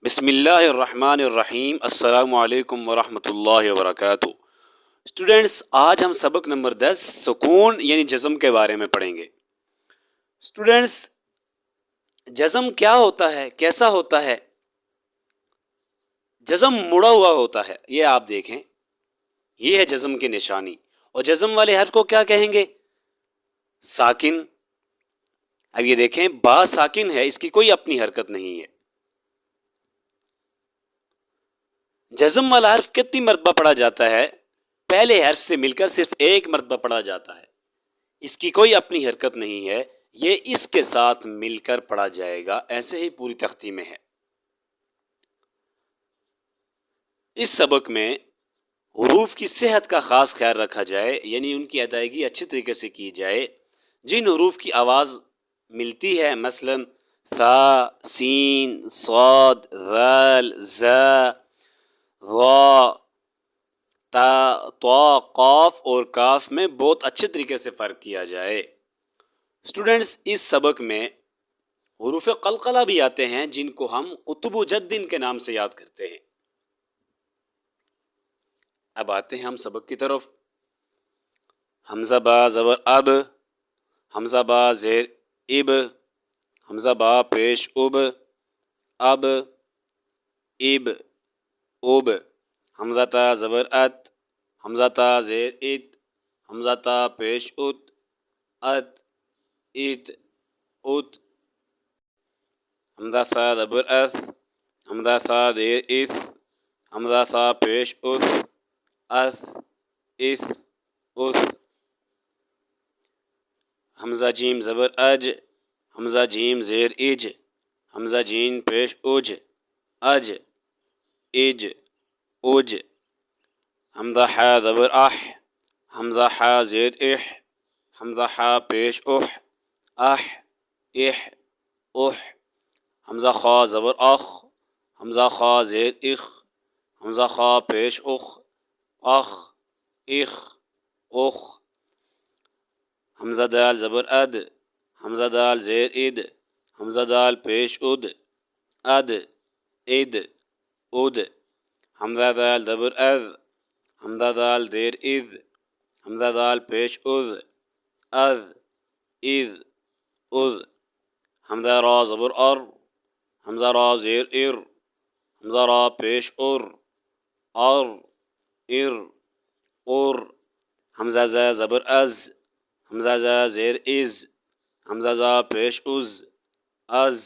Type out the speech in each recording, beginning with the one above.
بسم اللہ الرحمن الرحیم۔ السلام علیکم ورحمۃ اللہ وبرکاتہ۔ اسٹوڈینٹس، آج ہم سبق نمبر 10 سکون یعنی جزم کے بارے میں پڑھیں گے۔ اسٹوڈینٹس، جزم کیا ہوتا ہے، کیسا ہوتا ہے؟ جزم مڑا ہوا ہوتا ہے، یہ آپ دیکھیں، یہ ہے جزم کی نشانی۔ اور جزم والے حرف کو کیا کہیں گے؟ ساکن۔ اب یہ دیکھیں، با ساکن ہے، اس کی کوئی اپنی حرکت نہیں ہے۔ جزم والا حرف کتنی مرتبہ پڑھا جاتا ہے؟ پہلے حرف سے مل کر صرف ایک مرتبہ پڑھا جاتا ہے، اس کی کوئی اپنی حرکت نہیں ہے، یہ اس کے ساتھ مل کر پڑھا جائے گا، ایسے ہی پوری تختی میں ہے۔ اس سبق میں حروف کی صحت کا خاص خیال رکھا جائے، یعنی ان کی ادائیگی اچھی طریقے سے کی جائے۔ جن حروف کی آواز ملتی ہے، مثلا ثا، سین، صاد، ذال، ذا، ضا، تا، طا، قاف اور کاف میں بہت اچھے طریقے سے فرق کیا جائے۔ اسٹوڈنٹس، اس سبق میں حروف قلقلہ بھی آتے ہیں، جن کو ہم قطب جد کے نام سے یاد کرتے ہیں۔ اب آتے ہیں ہم سبق کی طرف۔ حمزہ با زبر اب، حمزہ با زیر اب، حمزہ با پیش اب، اب، اب، اب، حمزہ تا زبر ات، حمزہ تا زیر ات، حمزہ تا پیش ات، ات، ات، ات، حمزہ ثا زبر اس، حمزہ ثا زیر اس، حمزہ ثا پیش اس، اس، اس، اس، حمزہ جیم زبر اج، حمزہ جیم زیر اج، حمزہ جین پیش اج، اج، اج، اج، حمزہ حا زبر اح، حمزہ حا زیر اح، حمزہ حا پیش اح، اح، اح، اح، حمزہ خا زبر اخ، حمزہ خا زیر اخ، حمزہ خا پیش اخ، اخ، اخ، اخ، حمزہ دال زبر اد، حمزہ دال زیر اد، حمزہ دال پیش اد، اد، اد، اد، حمزہ دال زبر از، حمزہ دال زیر از، حمزہ دال پیش از، از، از، از، حمزہ را زبر ار، حمزہ را زیر ار، حمزہ را پیش ار، ار، ار، ار، حمزہ زا زبر از، حمزہ زا زیر از، حمزہ زا پیش از، از،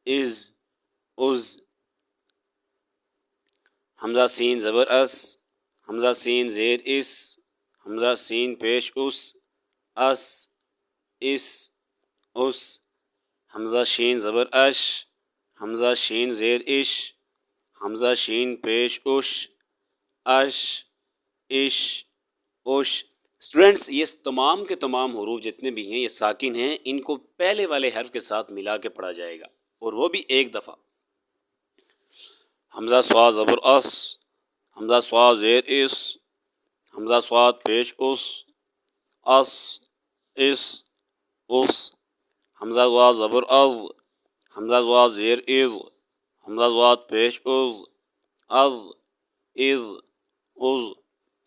از، از، حمزہ سین زبر اس، حمزہ سین زیر اس، حمزہ سین پیش اس، اس، اس، اس، حمزہ شین زبر اش، حمزہ شین زیر اش، حمزہ شین پیش اش، اش، اش، اش۔ اسٹوڈینٹس، یہ تمام کے تمام حروف جتنے بھی ہیں یہ ساکن ہیں، ان کو پہلے والے حرف کے ساتھ ملا کے پڑھا جائے گا، اور وہ بھی ایک دفعہ۔ حمزہ صاد زبر اس، حمزہ صاد زیر اس، حمزہ صاد پیش اس، اس، اس، اس، حمزہ ضاد زبر از، حمزہ ضاد زیر از، حمزہ ضاد پیش از، از، از، از،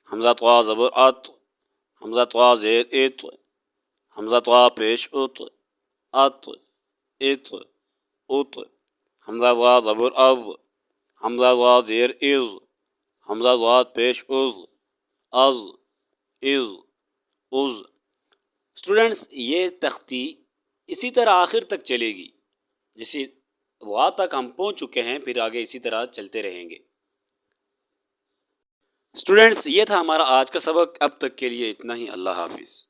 حمزہ طا زبر ات، حمزہ طا زیر ات، حمزہ طا پیش ات، ات، ات، ات، حمزہ ضاد زبر از، حمزہ ضاد زیر از، حمزہ ضاد پیش از، از، از، از۔ اسٹوڈنٹس، یہ تختی اسی طرح آخر تک چلے گی، جیسے وا تک ہم پہنچ چکے ہیں، پھر آگے اسی طرح چلتے رہیں گے۔ اسٹوڈنٹس، یہ تھا ہمارا آج کا سبق، اب تک کے لیے اتنا ہی، اللہ حافظ۔